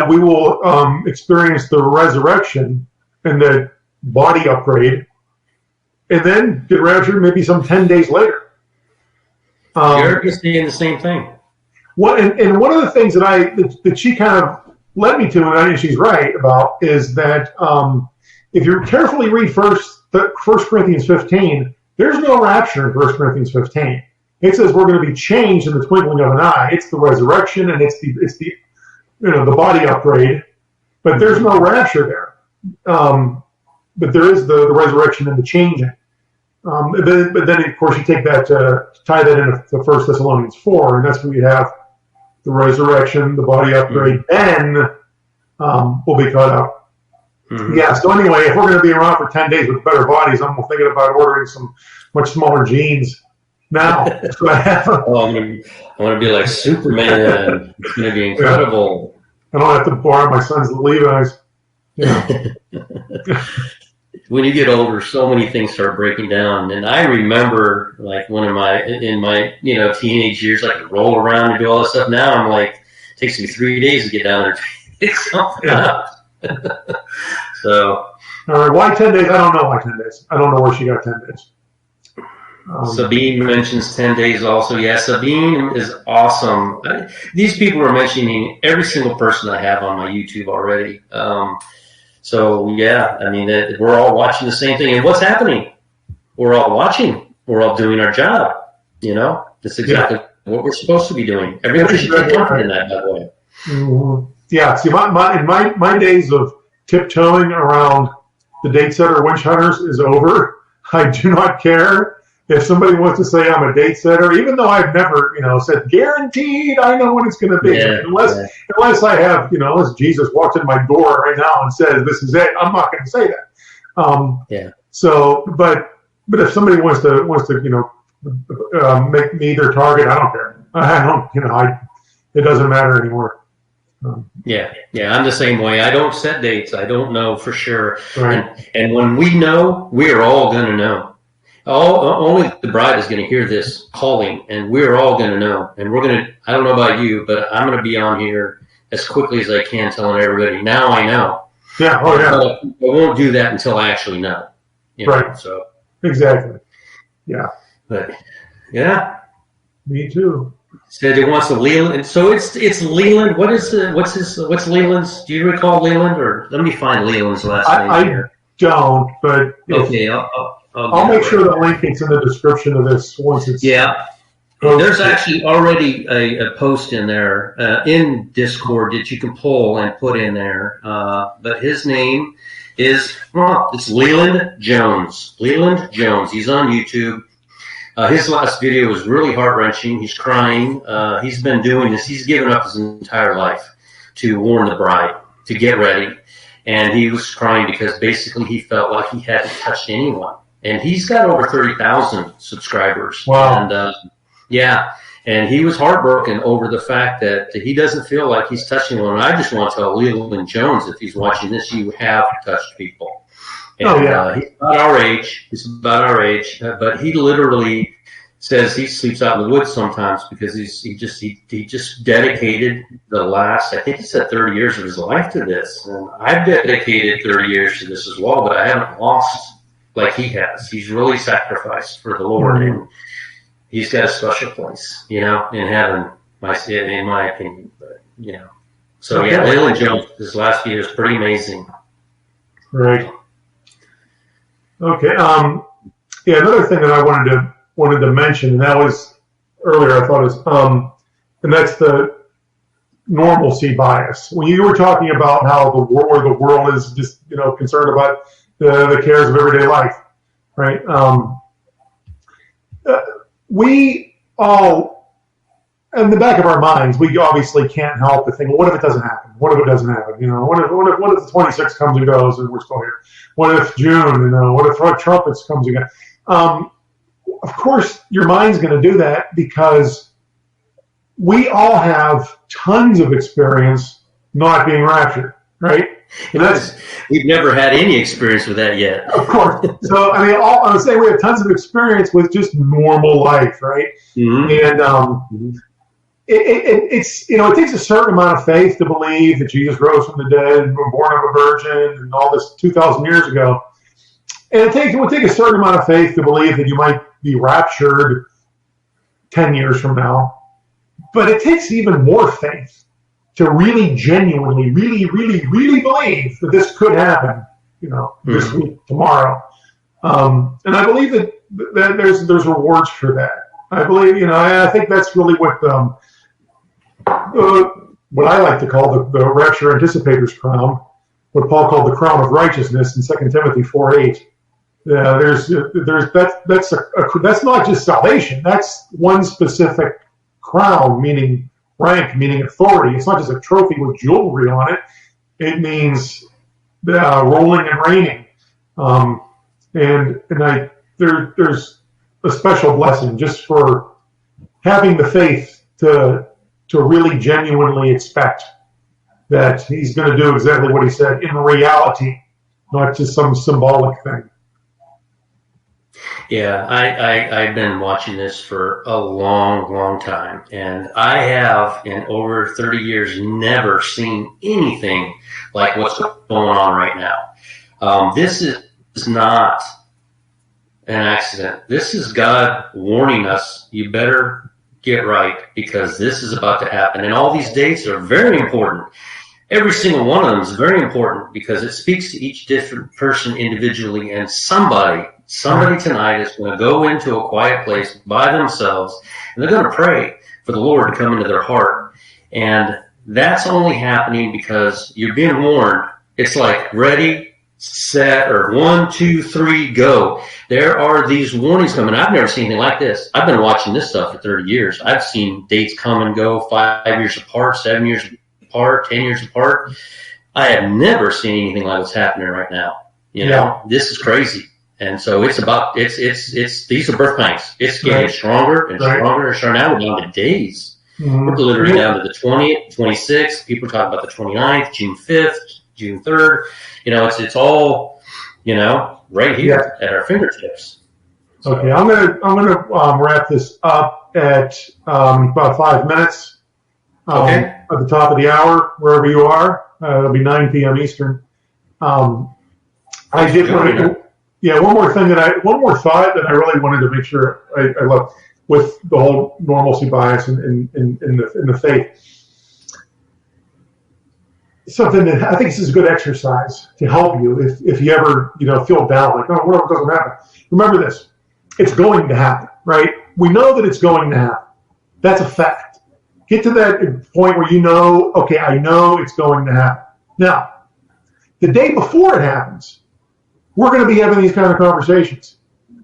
we will experience the resurrection and the body upgrade, and then get raptured maybe some 10 days later. You're just saying the same thing. And one of the things that she kind of led me to, and I think she's right about, is that if you carefully read First Corinthians 15, there's no rapture in 1 Corinthians 15. It says we're going to be changed in the twinkling of an eye. It's the resurrection and it's the the body upgrade, but there's no rapture there. But there is the resurrection and the changing. But then of course you take that tie that into 1 Thessalonians 4, and that's where you have the resurrection, the body upgrade, then we'll be caught up. Mm-hmm. Yeah. So anyway, if we're going to be around for 10 days with better bodies, I'm thinking about ordering some much smaller jeans now. I'm going to be like Superman. It's going to be incredible. I don't have to borrow my son's Levi's. When you get older, so many things start breaking down. And I remember, like, in my teenage years, I could roll around and do all this stuff. Now I'm like, it takes me 3 days to get down there to pick something up. So, all right, why 10 days? I don't know why 10 days. I don't know where she got 10 days. Sabine mentions 10 days also. Yeah, Sabine is awesome. These people are mentioning every single person I have on my YouTube already. So, yeah, I mean, we're all watching the same thing. And what's happening? We're all watching. We're all doing our job. That's exactly what we're supposed to be doing. Everybody should take comfort in that way. Mm-hmm. Yeah, see, my days of tiptoeing around the date setter witch hunters is over. I do not care if somebody wants to say I'm a date setter, even though I've never, said guaranteed I know when it's going to be. Unless I have, unless Jesus walks in my door right now and says this is it, I'm not going to say that. So, but if somebody wants to make me their target, I don't care. It doesn't matter anymore. Yeah, I'm the same way. I don't set dates. I don't know for sure. Right. And when we know, we're all going to know. Only the bride is going to hear this calling, and we're all going to know. And we're going to, I don't know about you, but I'm going to be on here as quickly as I can telling everybody, now I know. Yeah, I won't do that until I actually know. Right. So exactly. Yeah. But, yeah. Me too. Said he wants to Leland. So it's Leland. What's Leland's? Do you recall Leland? Or let me find Leland's last name here. I don't, but okay, I'll make sure the link is in the description of this once it's There's actually already a post in there in Discord that you can pull and put in there. But his name is it's Leland Jones. Leland Jones. He's on YouTube. His last video was really heart-wrenching. He's crying. He's been doing this. He's given up his entire life to warn the bride, to get ready. And he was crying because basically he felt like he hadn't touched anyone. And he's got over 30,000 subscribers. Wow. And, and he was heartbroken over the fact that he doesn't feel like he's touching anyone. And I just want to tell Leland Jones, if he's watching this, you have touched people. And, he's about our age. But he literally says he sleeps out in the woods sometimes because he just dedicated the last, I think he said 30 years of his life to this. And I've dedicated 30 years to this as well, but I haven't lost like he has. He's really sacrificed for the Lord, and he's got a special place, in heaven, in my opinion. But, So, Leland Jones, his last video is pretty amazing. Right. Okay. Another thing that I wanted to mention, and that was earlier, I thought was, and that's the normalcy bias. When you were talking about how the world is just, concerned about the cares of everyday life, right? We all, in the back of our minds, we obviously can't help but think, well, what if it doesn't happen? What if it doesn't happen? What if the 26th comes and goes and we're still here? What if June? What if Trump comes again? Of course, your mind's going to do that because we all have tons of experience not being raptured, right? We've never had any experience with that yet. Of course. So, I mean, I would say we have tons of experience with just normal life, right? And it takes a certain amount of faith to believe that Jesus rose from the dead and was born of a virgin and all this 2,000 years ago. And it would take a certain amount of faith to believe that you might be raptured 10 years from now. But it takes even more faith to really genuinely, really, really, really believe that this could happen, this week, tomorrow. And I believe that there's rewards for that. I believe, I think that's really what I like to call the rapture anticipator's crown, what Paul called the crown of righteousness in 2 Timothy 4:8. That's not just salvation. That's one specific crown, meaning rank, meaning authority. It's not just a trophy with jewelry on it. It means rolling and reigning. There's a special blessing just for having the faith to really genuinely expect that he's going to do exactly what he said in reality, not just some symbolic thing. Yeah, I've been watching this for a long, long time, and I have, in over 30 years, never seen anything like what's going on right now. This is not an accident. This is God warning us, you better get right, because this is about to happen. And all these dates are very important. Every single one of them is very important because it speaks to each different person individually, and somebody tonight is going to go into a quiet place by themselves, and they're going to pray for the Lord to come into their heart. And that's only happening because you're being warned. It's like ready, set, or 1, 2, 3, go. There are these warnings coming. I've never seen anything like this. I've been watching this stuff for 30 years. I've seen dates come and go 5 years apart, 7 years apart, 10 years apart. I have never seen anything like what's happening right now. This is crazy. And so it's these are birth pangs. It's getting stronger and stronger and stronger. Now we're down to days. We're literally down to the 20th, 26th. People talk about the 29th, June 5th, June 3rd. It's all, right here at our fingertips. So. Okay, I'm gonna wrap this up at about 5 minutes. At the top of the hour, wherever you are, it'll be 9 p.m. Eastern. I did want to. Yeah, one more thought that I really wanted to make sure I left with the whole normalcy bias in the faith. Something that I think this is a good exercise to help you if you ever feel down, like, oh, what doesn't happen? Remember this: it's going to happen, right? We know that it's going to happen. That's a fact. Get to that point where okay, I know it's going to happen. Now, the day before it happens, we're going to be having these kind of conversations.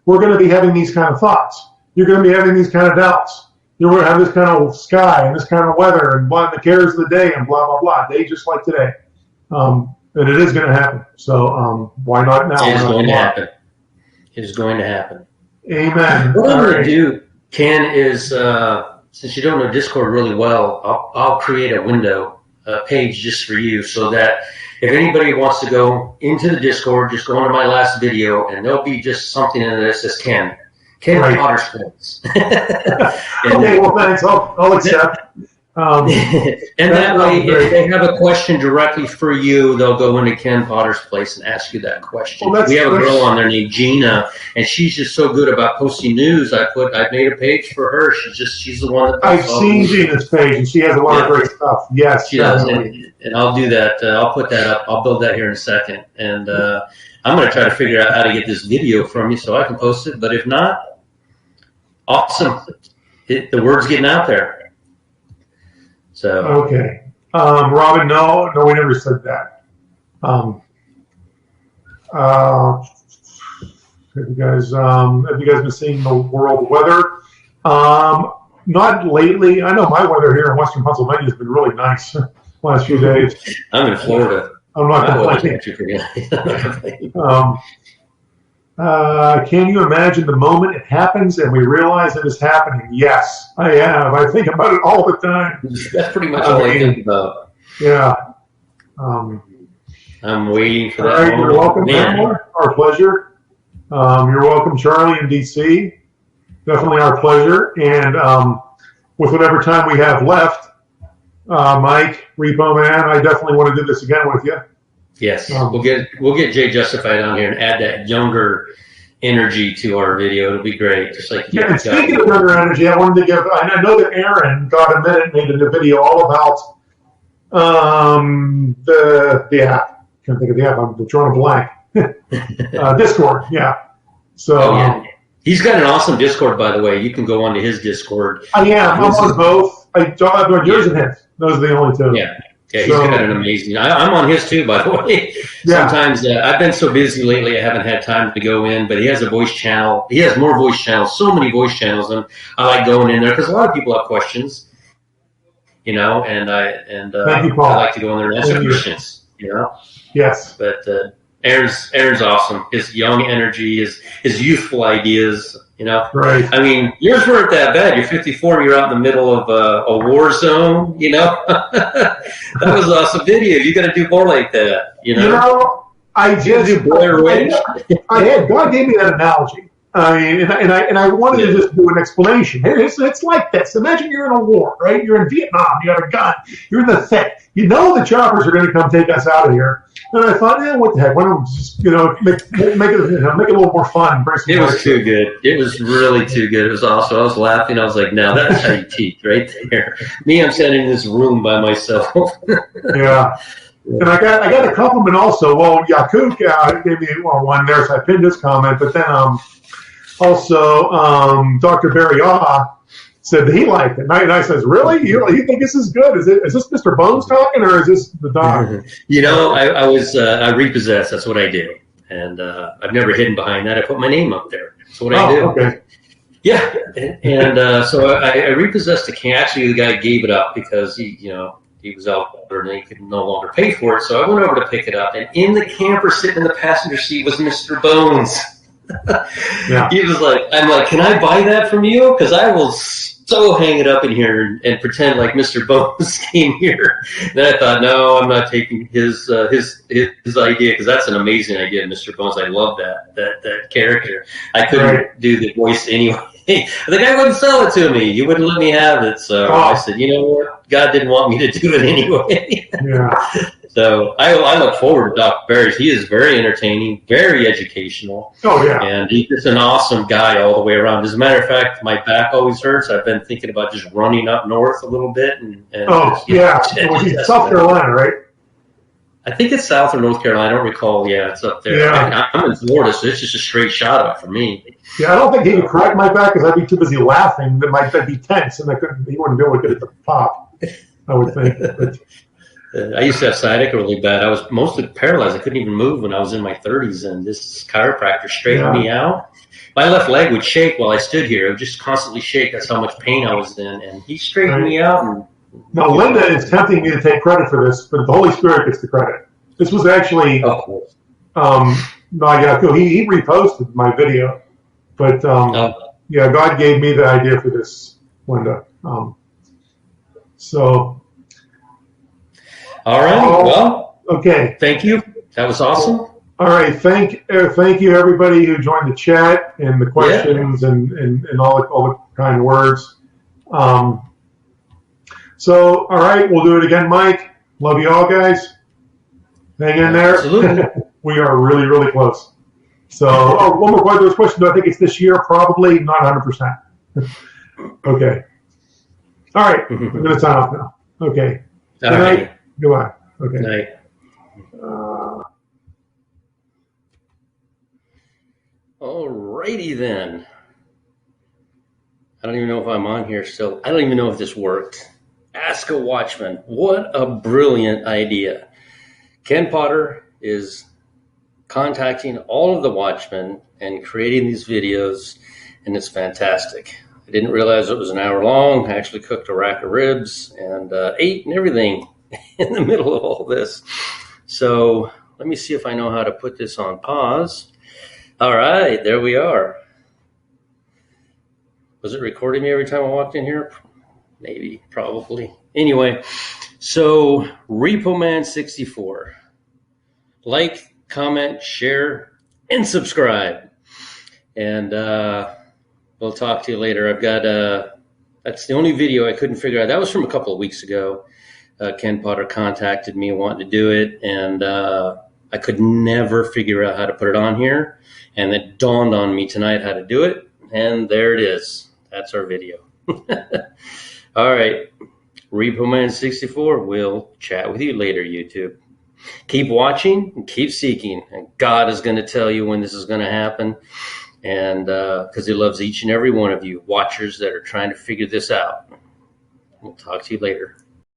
We're going to be having these kind of thoughts. You're going to be having these kind of doubts. You're going to have this kind of sky and this kind of weather and the cares of the day and blah, blah, blah. Day just like today. And it is going to happen. So why not now? It is going to happen. It is going to happen. Amen. What I'm going to do, Ken, is since you don't know Discord really well, I'll create a page just for you so that if anybody wants to go into the Discord, just go into my last video, and there'll be just something in there that says Ken Potter's Points. Okay, well, thanks. I'll accept. And that way, if they have a question directly for you, they'll go into Ken Potter's place and ask you that question. Well, we have a girl on there named Gina, and she's just so good about posting news. I made a page for her. She's the one that I've seen Gina's page, and she has a lot of great stuff. Yes, she does, and I'll do that. I'll put that up. I'll build that here in a second, and I'm going to try to figure out how to get this video from you so I can post it. But if not, awesome. The word's getting out there. So okay, Robin. No, we never said that. Have you guys been seeing the world weather? Not lately. I know my weather here in Western Pennsylvania has been really nice last few days. I'm in Florida. I'm not complaining. Can you imagine the moment it happens and we realize it is happening? Yes, I have. I think about it all the time. That's pretty much all I think about. Yeah. I'm waiting for All that right, moment. you're welcome, Man. Pamela. Our pleasure. You're welcome, Charlie in DC. Definitely our pleasure. And with whatever time we have left, Mike, Repo Man, I definitely want to do this again with you. Yes, we'll get Jay Justified on here and add that younger energy to our video. It'll be great. Just like yeah. And speaking of younger energy, I wanted to give. I know that Aaron got a minute made a video all about the app. Can't think of the app. I'm drawing a blank. Discord. Yeah. So. He's got an awesome Discord, by the way. You can go onto his Discord. I am. I'm on both. I'm on yours and his. Those are the only two. Yeah. Yeah, he's got an amazing. I'm on his too, by the way. Yeah. Sometimes I've been so busy lately, I haven't had time to go in. But he has a voice channel. He has more voice channels, so many voice channels, and I like going in there because a lot of people have questions, and Thank you, Paul. I like to go in there and answer questions, Yes. But Aaron's awesome. His young energy, his youthful ideas. Right. I mean, yours weren't that bad. You're 54. You're out in the middle of a war zone. That was an awesome video. You got to do more like that. I just do Blair Witch. God gave me that analogy. I mean, and I wanted to just do an explanation. It's like this. Imagine you're in a war, right? You're in Vietnam. You have a gun. You're in the thick. You know the choppers are going to come take us out of here. And I thought, what the heck? Why don't we just, make it a little more fun? It was too good. It was really too good. It was awesome. I was laughing. I was like, now that's how you teach right there. Me, I'm sitting in this room by myself. Yeah. And I got a compliment also. Well, Yakuk gave me one there, so I pinned his comment. But then also Dr. Barry said that he liked it. And I says, really? You think this is good? Is this Mr. Bones talking, or is this the doc? I repossessed. That's what I do. And I've never hidden behind that. I put my name up there. That's what I do. Okay. Yeah. And so I repossessed the can. Actually, the guy gave it up because he was out there and he could no longer pay for it. So I went over to pick it up. And in the camper sitting in the passenger seat was Mr. Bones. Yeah. He was like, I'm like, can I buy that from you? Because I will so hang it up in here and pretend like Mr. Bones came here. Then I thought, no, I'm not taking his idea because that's an amazing idea, Mr. Bones. I love that character. I couldn't do the voice anyway. The guy wouldn't sell it to me. He wouldn't let me have it. So I said, you know what? God didn't want me to do it anyway. Yeah. So I look forward to Dr. Barry's. He is very entertaining, very educational. Oh, yeah. And he's just an awesome guy all the way around. As a matter of fact, my back always hurts. I've been thinking about just running up north a little bit. He's South Carolina, right? I think it's South or North Carolina. I don't recall. Yeah, it's up there. Yeah. I'm in Florida, so it's just a straight shot up for me. Yeah, I don't think he could crack my back because I'd be too busy laughing. I'd be tense, and he wouldn't be able to get it to pop, I would think. But, I used to have sciatica really bad. I was mostly paralyzed. I couldn't even move when I was in my 30s, and this chiropractor straightened me out. My left leg would shake while I stood here. It would just constantly shake. That's how much pain I was in, and he straightened me out. Now, Linda is tempting me to take credit for this, but the Holy Spirit gets the credit. This was actually, of course. He reposted my video, but God gave me the idea for this, Linda. All right. Well, okay. Thank you. That was awesome. All right. Thank you, everybody who joined the chat and the questions and all the kind words. So, all right, we'll do it again, Mike. Love you all, guys. Hang in there. Absolutely. We are really, really close. So, one more question. Do I think it's this year? Probably not 100%. Okay. All right. I'm going to sign off now. Okay. Good night. Goodbye. Okay. Good night. All righty then. I don't even know if I'm on here still. I don't even know if this worked. Ask a Watchman. What a brilliant idea. Ken Potter is contacting all of the Watchmen and creating these videos, and it's fantastic. I didn't realize it was an hour long. I actually cooked a rack of ribs and ate and everything in the middle of all this. So let me see if I know how to put this on pause. All right, there we are. Was it recording me every time I walked in here? Maybe, probably. Anyway, so Repo Man 64. like, comment, share, and subscribe. And we'll talk to you later. I've got that's the only video I couldn't figure out. That was from a couple of weeks ago. Ken Potter contacted me wanting to do it, and I could never figure out how to put it on here. And it dawned on me tonight how to do it, and there it is. That's our video. All right, Repo Man 64. We'll chat with you later, YouTube. Keep watching and keep seeking, and God is going to tell you when this is going to happen, and because He loves each and every one of you watchers that are trying to figure this out. We'll talk to you later.